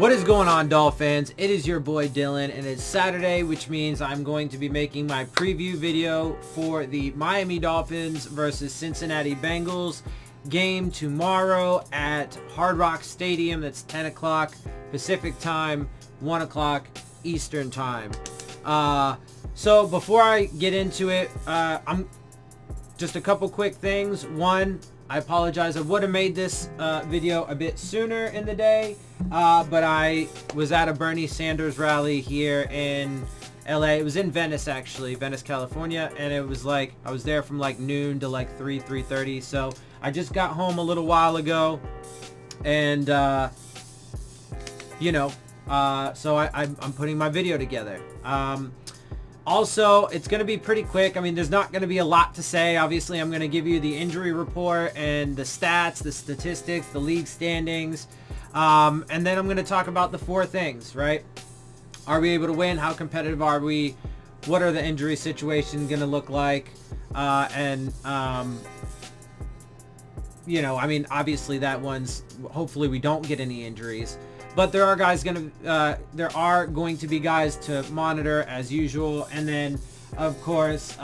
What is going on, Dolphins? It is your boy Dillon, and it's Saturday, which means I'm going to be making my preview video for the Miami Dolphins versus Cincinnati Bengals game tomorrow at Hard Rock Stadium. That's 10 o'clock Pacific time, 1 o'clock Eastern time. So before I get into it, I'm just a couple quick things. One, I apologize. I would have made this video a bit sooner in the day, but I was at a Bernie Sanders rally here in LA. It was in Venice, actually, Venice, California, and it was like I was there from like noon to like 3:30. So I just got home a little while ago, and so I'm putting my video together. Also, it's going to be pretty quick. I mean, there's not going to be a lot to say. Obviously, I'm going to give you the injury report and the stats, the statistics, the league standings. And then I'm going to talk about the four things, right? Are we able to win? How competitive are we? What are the injury situations going to look like? I mean, obviously that one's, hopefully we don't get any injuries. But there are going to be guys to monitor as usual, and then of course,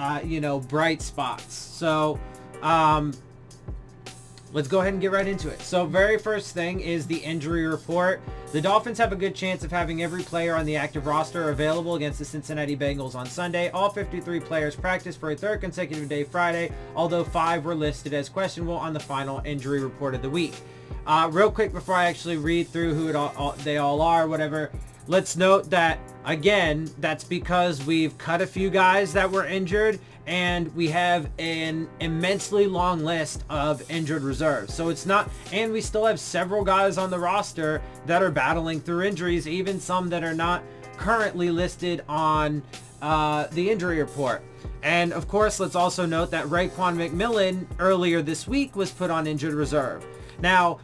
bright spots. So let's go ahead and get right into it. So very first thing is the injury report. The Dolphins have a good chance of having every player on the active roster available against the Cincinnati Bengals on Sunday. All 53 players practiced for a third consecutive day Friday, although 5 were listed as questionable on the final injury report of the week. Real quick before I actually read through who they all are, whatever, let's note that, again, that's because we've cut a few guys that were injured, and we have an immensely long list of injured reserves. So it's not, and we still have several guys on the roster that are battling through injuries, even some that are not currently listed on the injury report. And of course, let's also note that Raekwon McMillan earlier this week was put on injured reserve. Now,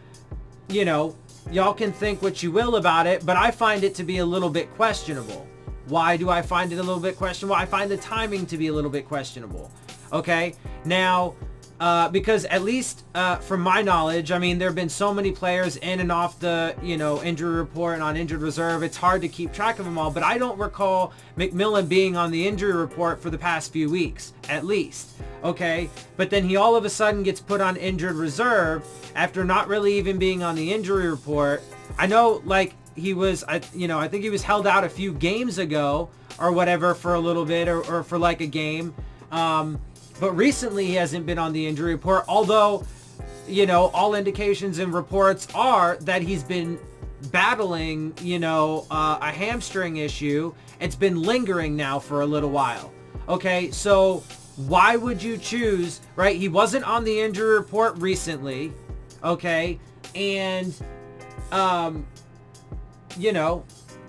y'all can think what you will about it, but I find it to be a little bit questionable. Why do I find it a little bit questionable? I find the timing to be a little bit questionable. Okay, now, because at least from my knowledge, I mean, there have been so many players in and off the, injury report and on injured reserve. It's hard to keep track of them all, but I don't recall McMillan being on the injury report for the past few weeks, at least. Okay, but then he all of a sudden gets put on injured reserve after not really even being on the injury report. I know, like, he was, I think he was held out a few games ago or whatever for a little bit, or for like a game. But recently he hasn't been on the injury report, although, all indications and reports are that he's been battling, a hamstring issue. It's been lingering now for a little while. Okay, so why would you choose, right? He wasn't on the injury report recently, okay? And,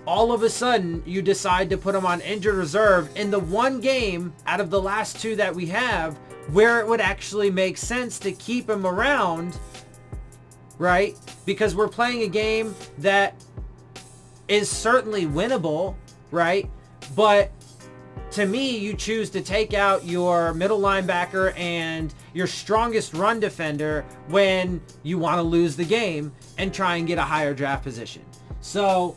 all of a sudden you decide to put him on injured reserve in the one game out of the last 2 that we have where it would actually make sense to keep him around, right? Because we're playing a game that is certainly winnable, right? But to me, you choose to take out your middle linebacker and your strongest run defender when you want to lose the game and try and get a higher draft position. So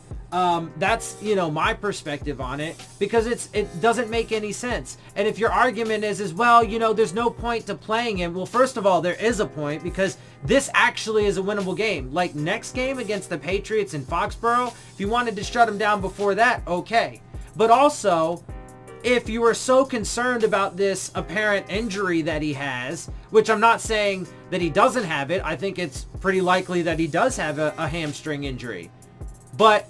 that's, my perspective on it, because it doesn't make any sense. And if your argument is well, there's no point to playing him. Well, first of all, there is a point, because this actually is a winnable game. Like next game against the Patriots in Foxborough, if you wanted to shut him down before that, okay. But also, if you were so concerned about this apparent injury that he has, which I'm not saying that he doesn't have it, I think it's pretty likely that he does have a hamstring injury. But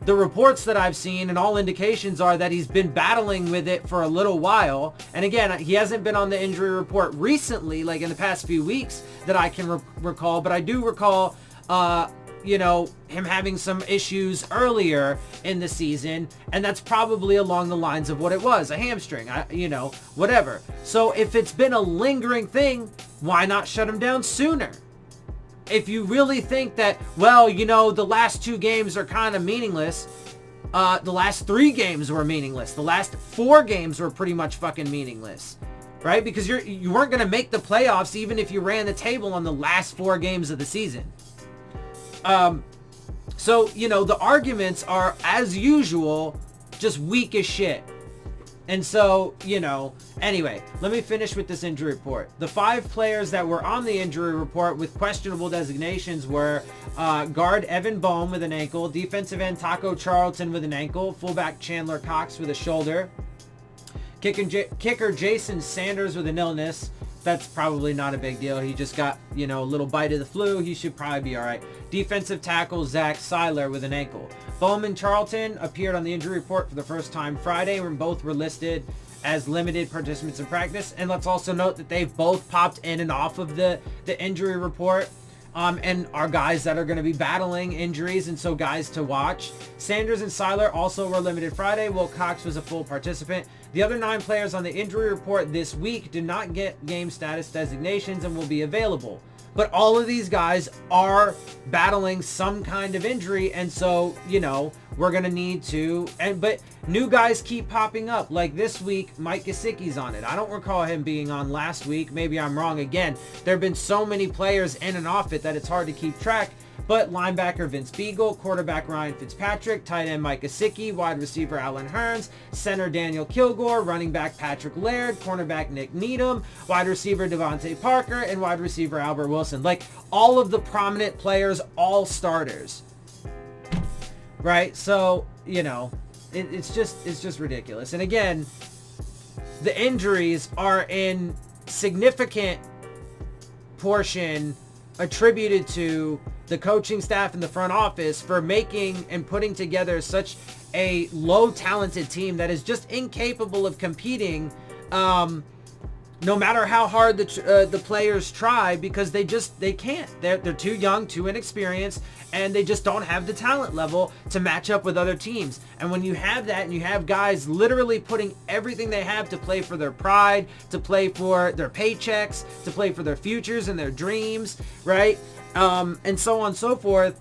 the reports that I've seen and all indications are that he's been battling with it for a little while. And again, he hasn't been on the injury report recently, like in the past few weeks that I can recall. But I do recall, him having some issues earlier in the season. And that's probably along the lines of what it was, a hamstring, whatever. So if it's been a lingering thing, why not shut him down sooner? If you really think that, well, the last 2 games are kind of meaningless, the last 3 games were meaningless. The last 4 games were pretty much fucking meaningless, right? Because you weren't going to make the playoffs even if you ran the table on the last 4 games of the season. So, the arguments are, as usual, just weak as shit. And so, anyway, let me finish with this injury report. The 5 players that were on the injury report with questionable designations were guard Evan Boehm with an ankle, defensive end Taco Charlton with an ankle, fullback Chandler Cox with a shoulder, kicker Jason Sanders with an illness. That's probably not a big deal. He just got, a little bite of the flu. He should probably be all right. Defensive tackle Zach Seiler with an ankle. Bowman Charlton appeared on the injury report for the first time Friday, when both were listed as limited participants in practice. And let's also note that they've both popped in and off of the injury report. And are guys that are going to be battling injuries, and so guys to watch. Sanders and Seiler also were limited Friday, while Cox was a full participant. The other 9 players on the injury report this week did not get game status designations and will be available. But all of these guys are battling some kind of injury, and so, we're going to need to... But new guys keep popping up. Like this week, Mike Gesicki's on it. I don't recall him being on last week. Maybe I'm wrong again. There have been so many players in and off it that it's hard to keep track. But linebacker Vince Beagle, quarterback Ryan Fitzpatrick, tight end Mike Gesicki, wide receiver Alan Hearns, center Daniel Kilgore, running back Patrick Laird, cornerback Nick Needham, wide receiver Devontae Parker, and wide receiver Albert Wilson. Like, all of the prominent players, all starters. Right? So, it's just ridiculous. And again, the injuries are in significant portion attributed to the coaching staff and the front office for making and putting together such a low talented team that is just incapable of competing, no matter how hard the players try, because they can't. They're too young, too inexperienced, and they just don't have the talent level to match up with other teams. And when you have that, and you have guys literally putting everything they have to play for their pride, to play for their paychecks, to play for their futures and their dreams, right? And so on and so forth,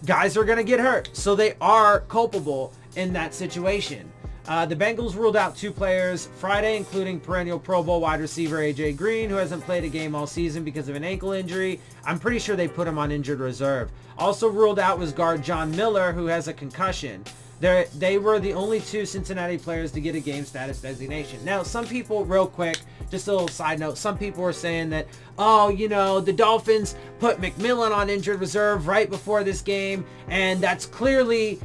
guys are going to get hurt. So they are culpable in that situation. The Bengals ruled out 2 players Friday, including perennial Pro Bowl wide receiver AJ Green, who hasn't played a game all season because of an ankle injury. I'm pretty sure they put him on injured reserve. Also ruled out was guard John Miller, who has a concussion. They were the only 2 Cincinnati players to get a game status designation. Now, some people, real quick, just a little side note, some people were saying that, the Dolphins put McMillan on injured reserve right before this game, and that's clearly,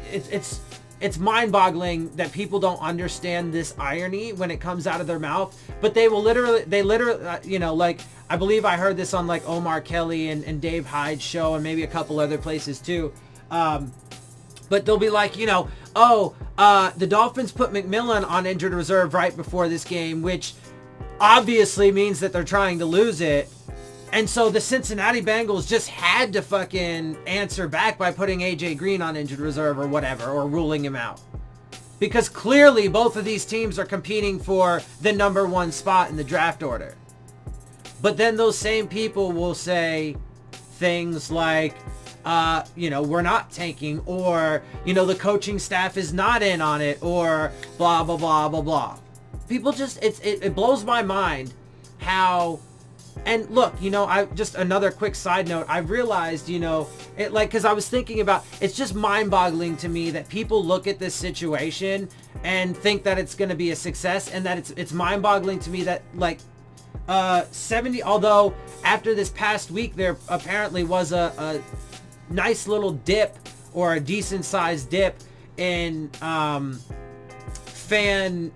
it's mind-boggling that people don't understand this irony when it comes out of their mouth. But they literally, I believe I heard this on like Omar Kelly and Dave Hyde's show, and maybe a couple other places too. But they'll be like, the Dolphins put McMillan on injured reserve right before this game, which obviously means that they're trying to lose it. And so the Cincinnati Bengals just had to fucking answer back by putting AJ Green on injured reserve or whatever, or ruling him out. Because clearly both of these teams are competing for the number 1 spot in the draft order. But then those same people will say things like, we're not tanking, or, the coaching staff is not in on it, or blah, blah, blah, blah, blah. People just, it blows my mind how, and look, I just, another quick side note, I realized, because I was thinking about, it's just mind-boggling to me that people look at this situation and think that it's going to be a success, and that it's mind-boggling to me that, 70, although after this past week, there apparently was a nice little dip, or a decent sized dip in fan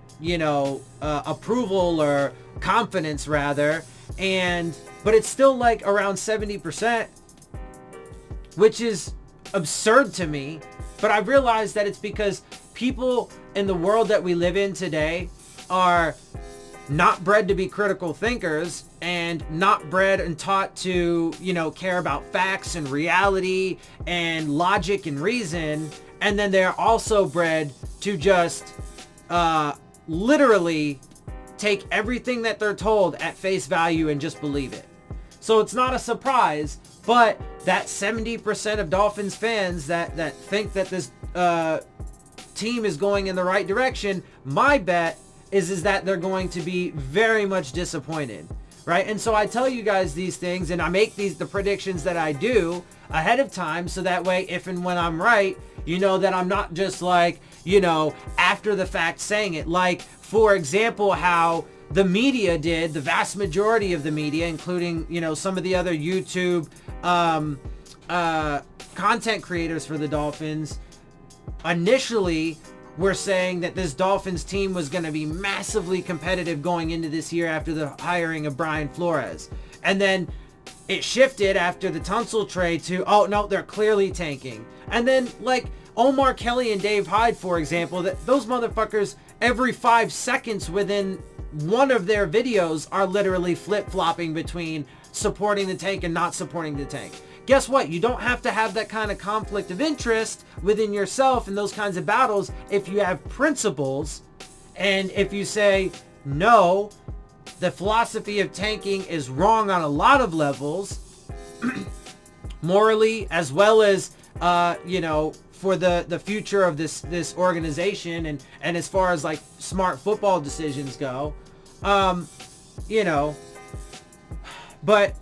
approval, or confidence rather, but it's still like around 70%, which is absurd to me. But I realized that it's because people in the world that we live in today are not bred to be critical thinkers, and not bred and taught to, care about facts and reality and logic and reason. And then they're also bred to just literally take everything that they're told at face value and just believe it. So it's not a surprise, but that 70% of Dolphins fans that think that this team is going in the right direction, my bet is that they're going to be very much disappointed right? And so I tell you guys these things, and I make the predictions that I do ahead of time, so that way if and when I'm right, you know that I'm not just like, you know, after the fact saying it. Like, for example, how the media did, the vast majority of the media, including, you know, some of the other YouTube content creators for the Dolphins, initially were saying that this Dolphins team was going to be massively competitive going into this year after the hiring of Brian Flores. And then it shifted after the Tunsil trade to, oh no, they're clearly tanking. And then like Omar Kelly and Dave Hyde, for example, that those motherfuckers every 5 seconds within one of their videos are literally flip-flopping between supporting the tank and not supporting the tank. Guess what? You don't have to have that kind of conflict of interest within yourself in those kinds of battles if you have principles, and if you say, no, the philosophy of tanking is wrong on a lot of levels, morally, as well as, you know, for the future of this organization, and as far as like smart football decisions go, you know, but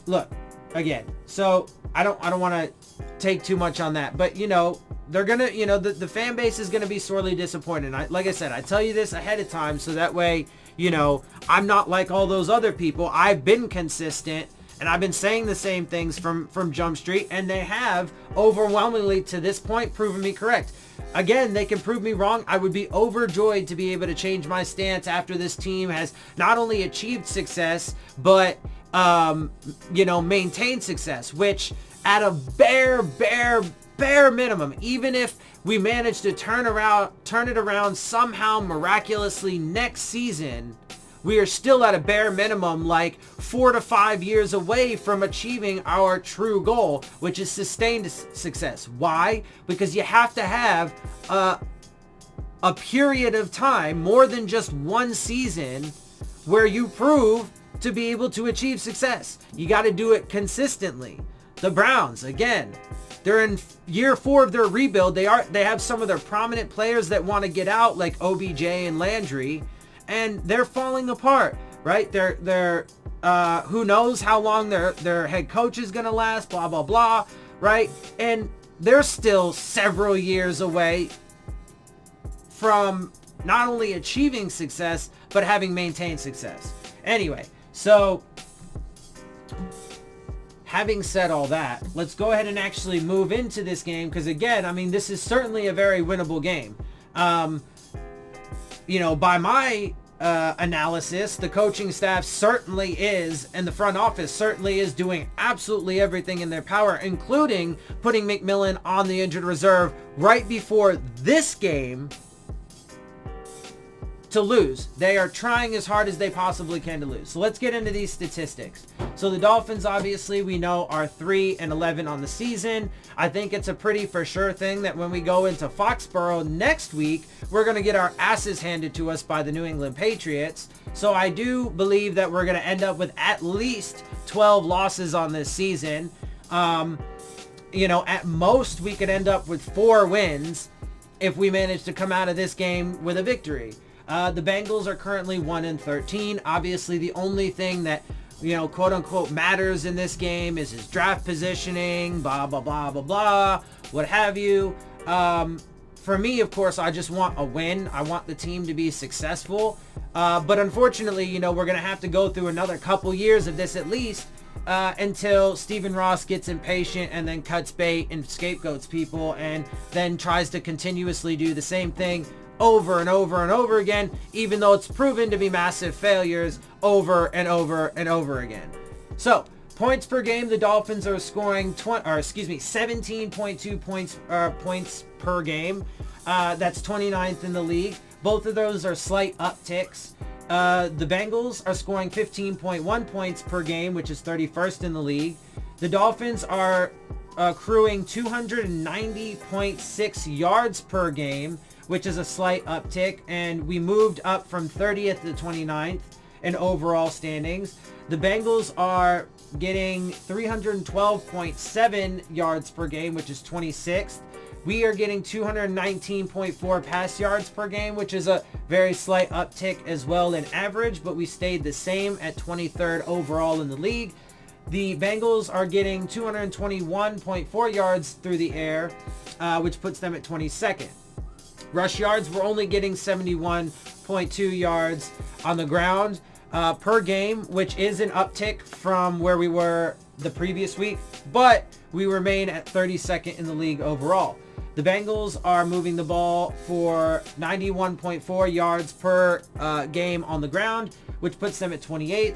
look, again, so I don't want to take too much on that, but you know, they're gonna, you know, the fan base is gonna be sorely disappointed. Like I said, I tell you this ahead of time, so that way, you know, I'm not like all those other people. I've been consistent, and I've been saying the same things from Jump Street, and they have overwhelmingly to this point proven me correct. Again, they can prove me wrong. I would be overjoyed to be able to change my stance after this team has not only achieved success, but you know, maintain success, which at a bare minimum, even if we manage to turn it around somehow miraculously next season, we are still at a bare minimum like 4 to 5 years away from achieving our true goal, which is sustained success. Why? Because you have to have a period of time, more than just one season, where you prove to be able to achieve success. You got to do it consistently. The Browns, again, they're in year 4 of their rebuild. They have some of their prominent players that want to get out, like OBJ and Landry, and they're falling apart, right? They're who knows how long their head coach is going to last, blah, blah, blah, right? And they're still several years away from not only achieving success, but having maintained success. Anyway, so having said all that, let's go ahead and actually move into this game, because again, I mean, this is certainly a very winnable game. You know, by my analysis, the coaching staff certainly is, and the front office certainly is doing absolutely everything in their power, including putting McMillan on the injured reserve right before this game to lose. They are trying as hard as they possibly can to lose. So let's get into these statistics. So the Dolphins, obviously, we know are 3-11 on the season. I think it's a pretty for sure thing that when we go into Foxborough next week, we're going to get our asses handed to us by the New England Patriots. So I do believe that we're going to end up with at least 12 losses on this season. You know, at most we could end up with 4 wins if we manage to come out of this game with a victory. The Bengals are currently 1-13. Obviously, the only thing that, you know, quote unquote matters in this game is his draft positioning, blah, blah, blah, blah, blah, what have you. For me, of course, I just want a win. I want the team to be successful. But unfortunately, you know, we're going to have to go through another couple years of this at least until Stephen Ross gets impatient and then cuts bait and scapegoats people and then tries to continuously do the same thing over and over and over again, even though it's proven to be massive failures over and over and over again. So, points per game, the Dolphins are scoring 17.2 points per game. That's 29th in the league. Both of those are slight upticks. The Bengals are scoring 15.1 points per game, which is 31st in the league. The Dolphins are accruing 290.6 yards per game, which is a slight uptick, and we moved up from 30th to 29th in overall standings. The Bengals are getting 312.7 yards per game, which is 26th. we are getting 219.4 pass yards per game, which is a very slight uptick as well in average, but we stayed the same at 23rd overall in the league. The Bengals are getting 221.4 yards through the air, which puts them at 22nd. Rush yards, we're only getting 71.2 yards on the ground per game, which is an uptick from where we were the previous week, but we remain at 32nd in the league overall. The Bengals are moving the ball for 91.4 yards per game on the ground, which puts them at 28th.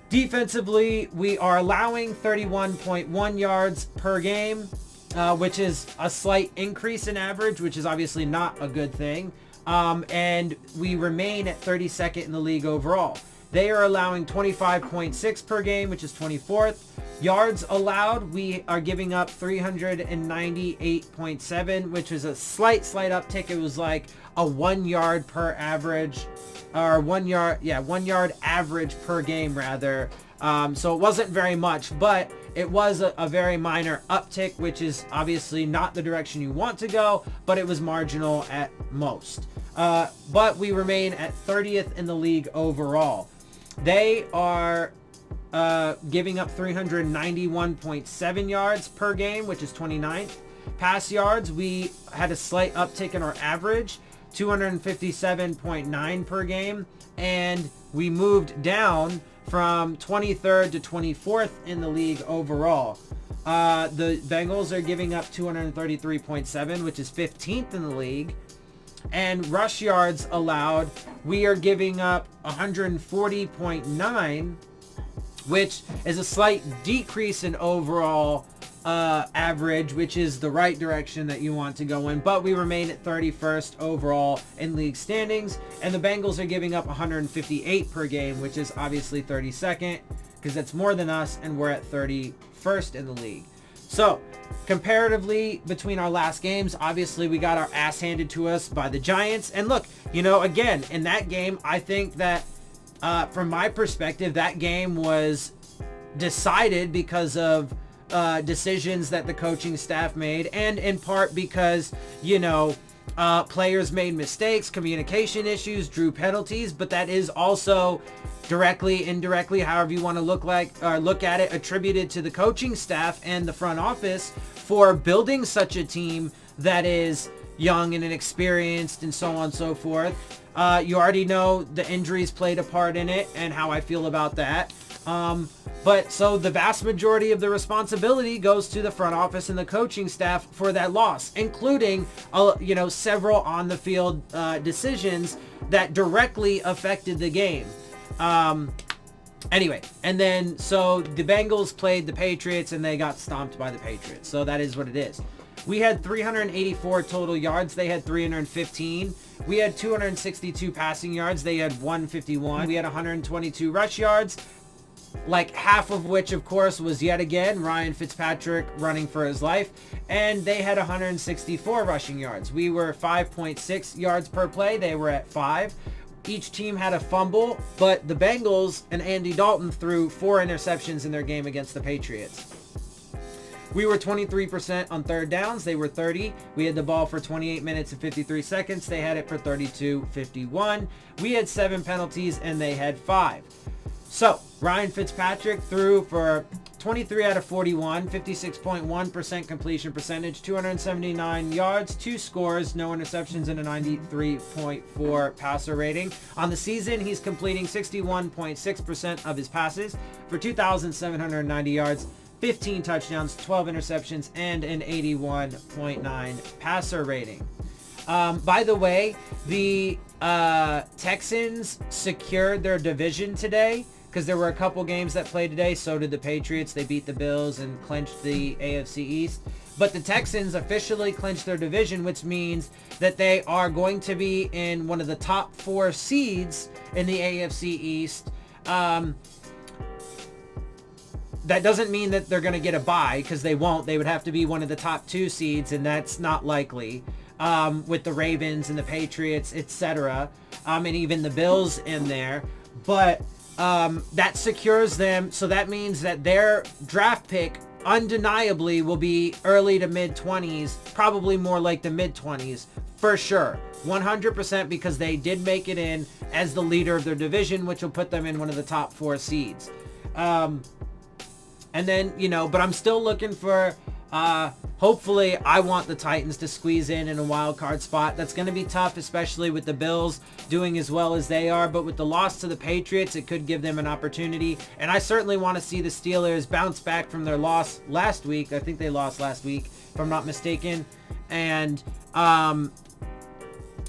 Defensively, we are allowing 31.1 yards per game, which is a slight increase in average, which is obviously not a good thing. And we remain at 32nd in the league overall. They are allowing 25.6 per game, which is 24th. Yards allowed, we are giving up 398.7, which is a slight uptick. It was like a 1 yard per average, or 1 yard average per game rather. So it wasn't very much, but it was a very minor uptick, which is obviously not the direction you want to go, but it was marginal at most. But we remain at 30th in the league overall. They are giving up 391.7 yards per game, which is 29th. Pass yards, we had a slight uptick in our average, 257.9 per game, and we moved down from 23rd to 24th in the league overall. The Bengals are giving up 233.7, which is 15th in the league. And rush yards allowed, we are giving up 140.9, which is a slight decrease in overall average, which is the right direction that you want to go in, but we remain at 31st overall in league standings, and the Bengals are giving up 158 per game, which is obviously 32nd, because that's more than us, and we're at 31st in the league. So comparatively between our last games, obviously we got our ass handed to us by the Giants, and look, you know, again, in that game, I think that from my perspective, that game was decided because of decisions that the coaching staff made, and in part because, you know, players made mistakes, communication issues, drew penalties, but that is also directly, indirectly, however you want to look at it, attributed to the coaching staff and the front office for building such a team that is young and inexperienced and so on and so forth. You already know the injuries played a part in it and how I feel about that. But so the vast majority of the responsibility goes to the front office and the coaching staff for that loss, including, you know, several on the field decisions that directly affected the game. Anyway, and then so the Bengals played the Patriots and they got stomped by the Patriots. So that is what it is. We had 384 total yards. They had 315. We had 262 passing yards. They had 151. We had 122 rush yards, like half of which, of course, was yet again Ryan Fitzpatrick running for his life. And they had 164 rushing yards. We were 5.6 yards per play. They were at 5. Each team had a fumble, but the Bengals and Andy Dalton threw 4 interceptions in their game against the Patriots. We were 23% on third downs. They were 30. We had the ball for 28 minutes and 53 seconds. They had it for 32-51. We had 7 penalties and they had 5. So Ryan Fitzpatrick threw for 23 out of 41, 56.1% completion percentage, 279 yards, 2 scores, no interceptions, and a 93.4 passer rating. On the season, he's completing 61.6% of his passes for 2,790 yards, 15 touchdowns, 12 interceptions, and an 81.9 passer rating. By the way, the Texans secured their division today because there were a couple games that played today. So did the Patriots. They beat the Bills and clinched the AFC East. But the Texans officially clinched their division, which means that they are going to be in one of the top 4 seeds in the AFC East. That doesn't mean that they're going to get a bye, because they won't. They would have to be one of the top 2 seeds, and that's not likely, with the Ravens and the Patriots, etc., and even the Bills in there. But that secures them, so that means that their draft pick undeniably will be early to mid-20s, probably more like the mid-20s, for sure. 100% because they did make it in as the leader of their division, which will put them in one of the top 4 seeds. And then, but I'm still looking for, hopefully I want the Titans to squeeze in a wild card spot. That's going to be tough, especially with the Bills doing as well as they are. But with the loss to the Patriots, it could give them an opportunity. And I certainly want to see the Steelers bounce back from their loss last week. I think they lost last week, if I'm not mistaken. And,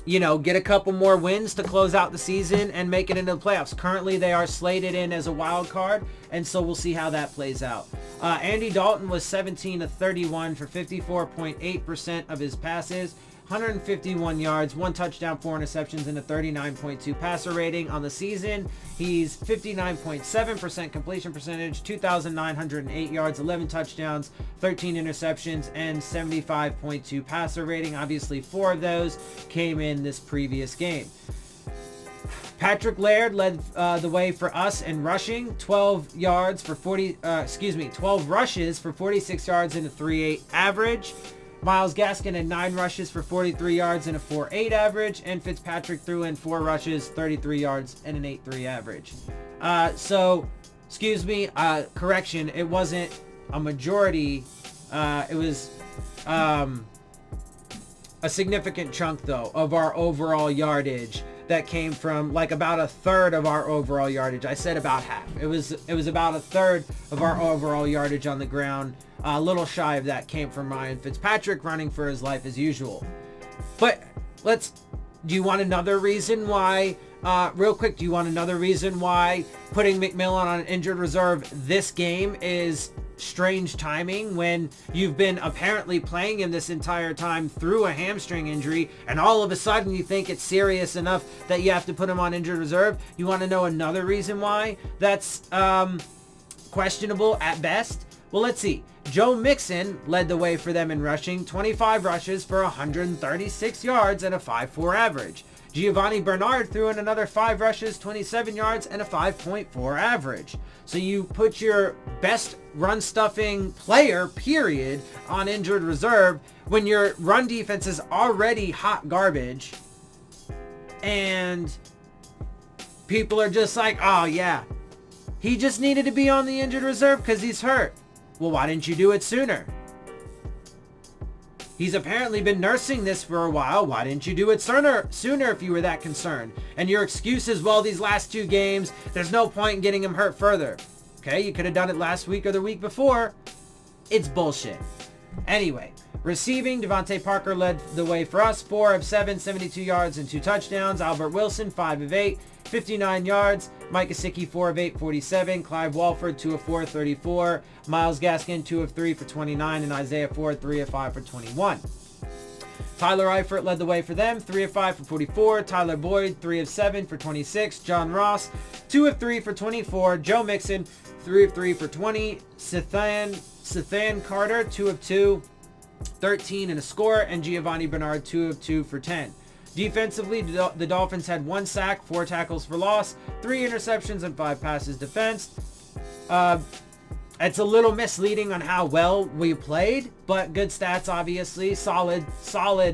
get a couple more wins to close out the season and make it into the playoffs. Currently, they are slated in as a wild card, and so we'll see how that plays out. Andy Dalton was 17 of 31 for 54.8% of his passes, 151 yards, 1 touchdown, 4 interceptions, and a 39.2 passer rating on the season. He's 59.7% completion percentage, 2,908 yards, 11 touchdowns, 13 interceptions, and 75.2 passer rating. Obviously, 4 of those came in this previous game. Patrick Laird led the way for us in rushing, 12 rushes for 46 yards and a 3.8 average. Miles Gaskin had 9 rushes for 43 yards and a 4.8 average, and Fitzpatrick threw in 4 rushes, 33 yards, and an 8.3 average. Correction, it wasn't a majority. It was a significant chunk, though, of our overall yardage that came from like about a third of our overall yardage. I said about half. It was about a third of our overall yardage on the ground. A little shy of that came from Ryan Fitzpatrick running for his life as usual. But do you want another reason why, real quick, do you want another reason why putting McMillan on injured reserve this game is strange timing when you've been apparently playing him this entire time through a hamstring injury, and all of a sudden you think it's serious enough that you have to put him on injured reserve? You want to know another reason why that's questionable at best? Well, let's see. Joe Mixon led the way for them in rushing, 25 rushes for 136 yards and a 5.4 average. Giovanni Bernard threw in another 5 rushes, 27 yards, and a 5.4 average. So you put your best run-stuffing player, period, on injured reserve when your run defense is already hot garbage, and people are just like, oh yeah, he just needed to be on the injured reserve because he's hurt. Well, why didn't you do it sooner? He's apparently been nursing this for a while. Why didn't you do it sooner if you were that concerned? And your excuse is, well, these last 2 games, there's no point in getting him hurt further. Okay, you could have done it last week or the week before. It's bullshit. Anyway, receiving, Devontae Parker led the way for us, 4 of 7, 72 yards and 2 touchdowns. Albert Wilson, 5 of 8, 59 yards. Mike Gesicki, 4 of 8, 47. Clive Walford, 2 of 4, 34. Miles Gaskin, 2 of 3 for 29. And Isaiah Ford, 3 of 5 for 21. Tyler Eifert led the way for them, 3 of 5 for 44. Tyler Boyd, 3 of 7 for 26. John Ross, 2 of 3 for 24. Joe Mixon, 3 of 3 for 20. Sathan Carter, 2 of 2, 13 and a score. And Giovanni Bernard, 2 of 2 for 10. Defensively, the Dolphins had 1 sack, 4 tackles for loss, 3 interceptions, and 5 passes defensed. It's a little misleading on how well we played, but good stats, obviously. Solid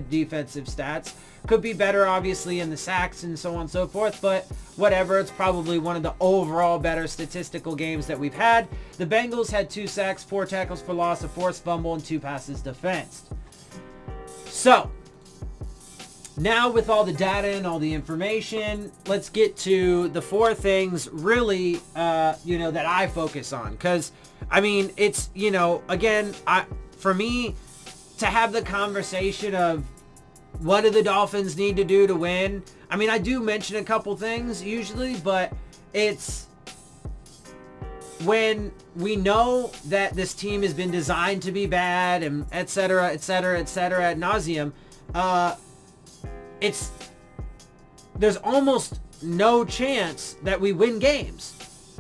defensive stats. Could be better, obviously, in the sacks and so on and so forth, but whatever. It's probably one of the overall better statistical games that we've had. The Bengals had 2 sacks, 4 tackles for loss, a forced fumble, and 2 passes defensed. So, now with all the data and all the information, let's get to the 4 things really, that I focus on. Because, I mean, it's, again, for me to have the conversation of what do the Dolphins need to do to win? I mean, I do mention a couple things usually, but it's when we know that this team has been designed to be bad and et cetera, ad nauseum, there's almost no chance that we win games.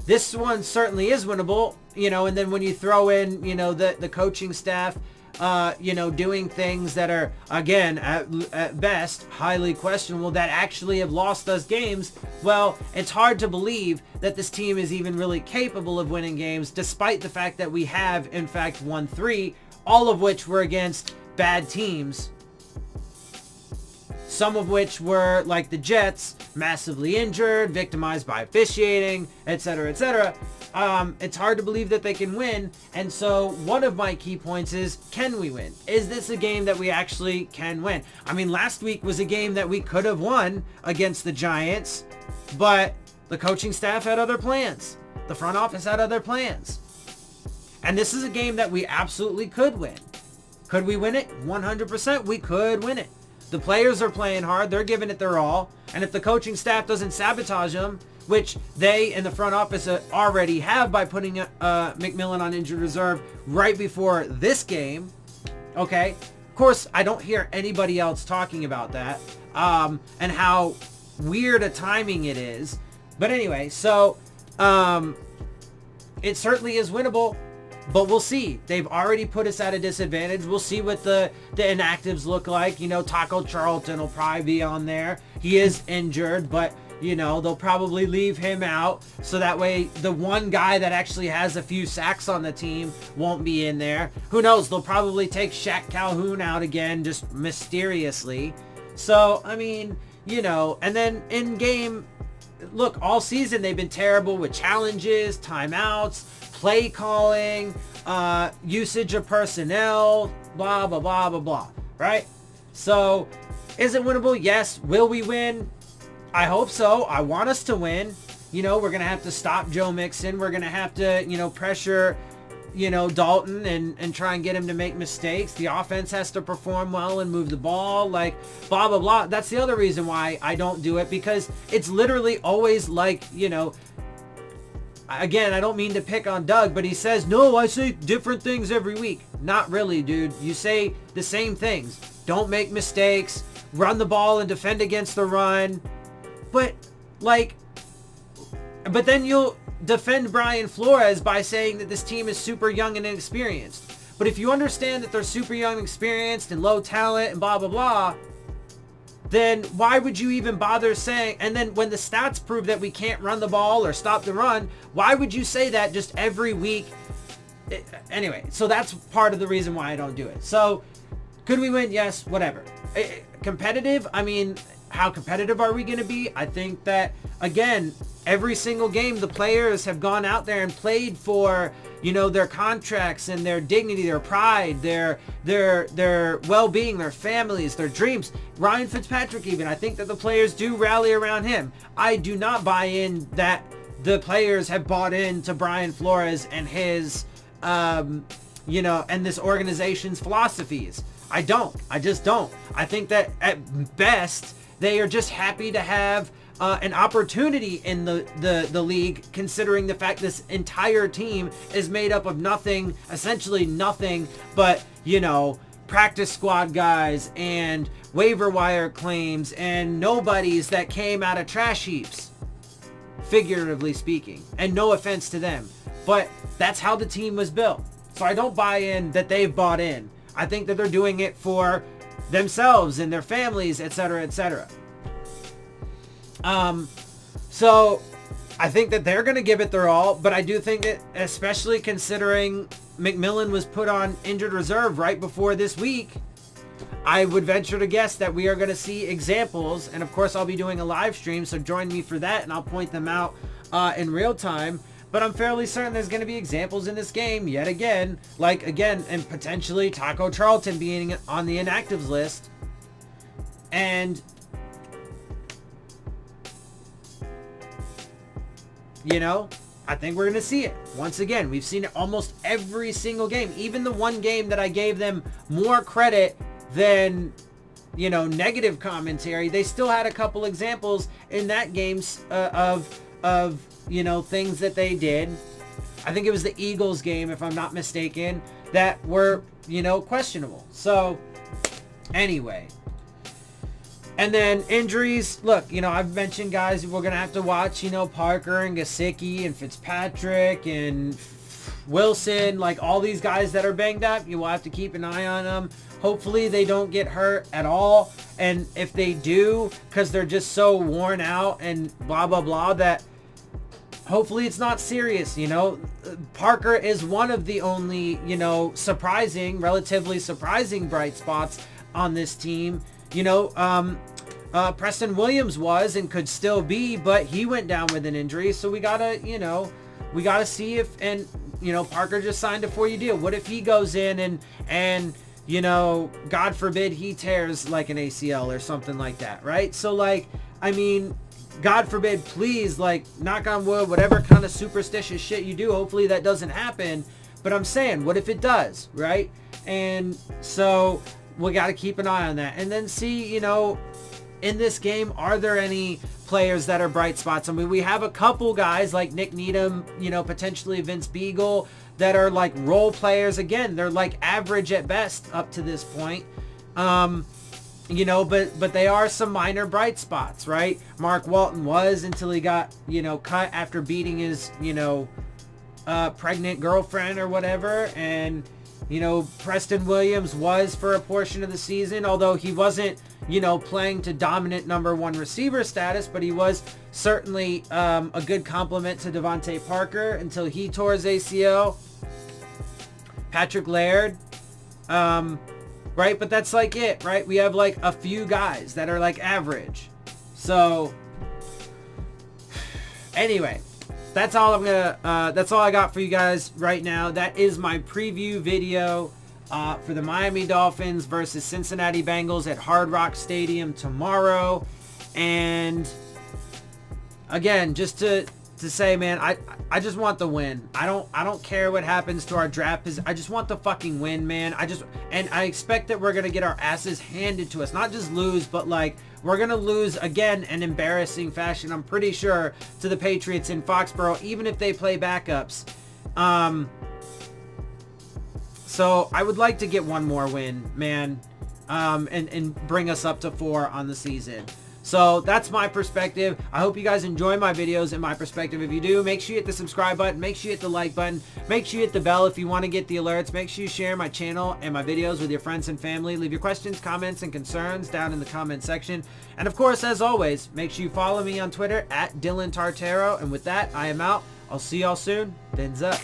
This one certainly is winnable, and then when you throw in, the coaching staff, doing things that are, again, at best, highly questionable, that actually have lost us games, well, it's hard to believe that this team is even really capable of winning games, despite the fact that we have, in fact, won 3, all of which were against bad teams. Some of which were, like the Jets, massively injured, victimized by officiating, etc., etc. It's hard to believe that they can win. And so one of my key points is, can we win? Is this a game that we actually can win? I mean, last week was a game that we could have won against the Giants, but the coaching staff had other plans. The front office had other plans. And this is a game that we absolutely could win. Could we win it? 100% we could win it. The players are playing hard. They're giving it their all. And if the coaching staff doesn't sabotage them, which they in the front office already have by putting McMillan on injured reserve right before this game, okay? Of course, I don't hear anybody else talking about that and how weird a timing it is. But anyway, so it certainly is winnable. But we'll see. They've already put us at a disadvantage. We'll see what the inactives look like. Taco Charlton will probably be on there. He is injured, but, they'll probably leave him out. So that way the one guy that actually has a few sacks on the team won't be in there. Who knows? They'll probably take Shaq Calhoun out again, just mysteriously. So, I mean, and then in game, look, all season they've been terrible with challenges, timeouts, play calling, usage of personnel, blah, blah, blah, blah, blah, right? So, is it winnable? Yes. Will we win? I hope so. I want us to win. We're going to have to stop Joe Mixon. We're going to have to, pressure, Dalton and try and get him to make mistakes. The offense has to perform well and move the ball, like, blah, blah, blah. That's the other reason why I don't do it, because it's literally always like, again, I don't mean to pick on Doug, but he says, no, I say different things every week. Not really, dude. You say the same things. Don't make mistakes. Run the ball and defend against the run. But then you'll defend Brian Flores by saying that this team is super young and inexperienced. But if you understand that they're super young and experienced and low talent and blah, blah, blah, then why would you even bother saying, and then when the stats prove that we can't run the ball or stop the run, why would you say that just every week? Anyway, so that's part of the reason why I don't do it. So could we win? Yes, whatever. Competitive? I mean, how competitive are we going to be? I think that, again, every single game the players have gone out there and played for, their contracts and their dignity, their pride, their well-being, their families, their dreams. Ryan Fitzpatrick even, I think that the players do rally around him. I do not buy in that the players have bought into Brian Flores and his, and this organization's philosophies. I don't. I just don't. I think that at best, they are just happy to have an opportunity in the league, considering the fact this entire team is made up of nothing, essentially nothing but, practice squad guys and waiver wire claims and nobodies that came out of trash heaps, figuratively speaking. And no offense to them, but that's how the team was built. So I don't buy in that they've bought in. I think that they're doing it for themselves and their families, etc., etc. So I think that they're going to give it their all, but I do think that, especially considering McMillan was put on injured reserve right before this week, I would venture to guess that we are going to see examples, and of course I'll be doing a live stream, so join me for that and I'll point them out in real time. But I'm fairly certain there's going to be examples in this game yet again, and potentially Taco Charlton being on the inactives list. And, I think we're going to see it. Once again, we've seen it almost every single game. Even the one game that I gave them more credit than, negative commentary, they still had a couple examples in that game of things that they did. I think it was the Eagles game, if I'm not mistaken, that were, questionable. So, anyway. And then injuries. Look, I've mentioned guys we're going to have to watch, Parker and Gesicki and Fitzpatrick and Wilson, like all these guys that are banged up, you will have to keep an eye on them. Hopefully they don't get hurt at all. And if they do, because they're just so worn out and blah, blah, blah, that hopefully it's not serious, you know. Parker is one of the only, you know, relatively surprising bright spots on this team. You know, Preston Williams was and could still be, but he went down with an injury. So we gotta, you know, we gotta see if, and, you know, Parker just signed a 4-year deal. What if he goes in and, you know, God forbid he tears like an ACL or something like that, right? So like, I mean, God forbid, please, like, knock on wood, whatever kind of superstitious shit you do, hopefully that doesn't happen. But I'm saying, what if it does, right? And so we got to keep an eye on that. And then see, you know, in this game, are there any players that are bright spots? I mean, we have a couple guys like Nick Needham, you know, potentially Vince Beagle, that are like role players. Again, they're like average at best up to this point. You know, but they are some minor bright spots, right? Mark Walton was until he got, you know, cut after beating his, you know, pregnant girlfriend or whatever. And, you know, Preston Williams was for a portion of the season, although he wasn't, you know, playing to dominant number 1 receiver status, but he was certainly a good complement to Devontae Parker until he tore his ACL. Patrick Laird, right? But that's like it, right? We have like a few guys that are like average. So anyway, that's all that's all I got for you guys right now. That is my preview video for the Miami Dolphins versus Cincinnati Bengals at Hard Rock Stadium tomorrow. And again, just to say, man, I just want the win. I don't care what happens to our draft. I just want the fucking win, man. And I expect that we're gonna get our asses handed to us. Not just lose, but like we're gonna lose again in embarrassing fashion, I'm pretty sure, to the Patriots in Foxborough, even if they play backups. So I would like to get one more win, man, and bring us up to 4 on the season. So that's my perspective. I hope you guys enjoy my videos and my perspective. If you do, make sure you hit the subscribe button. Make sure you hit the like button. Make sure you hit the bell if you want to get the alerts. Make sure you share my channel and my videos with your friends and family. Leave your questions, comments, and concerns down in the comment section. And of course, as always, make sure you follow me on Twitter at Dillon Tartaro. And with that, I am out. I'll see y'all soon. Phins up.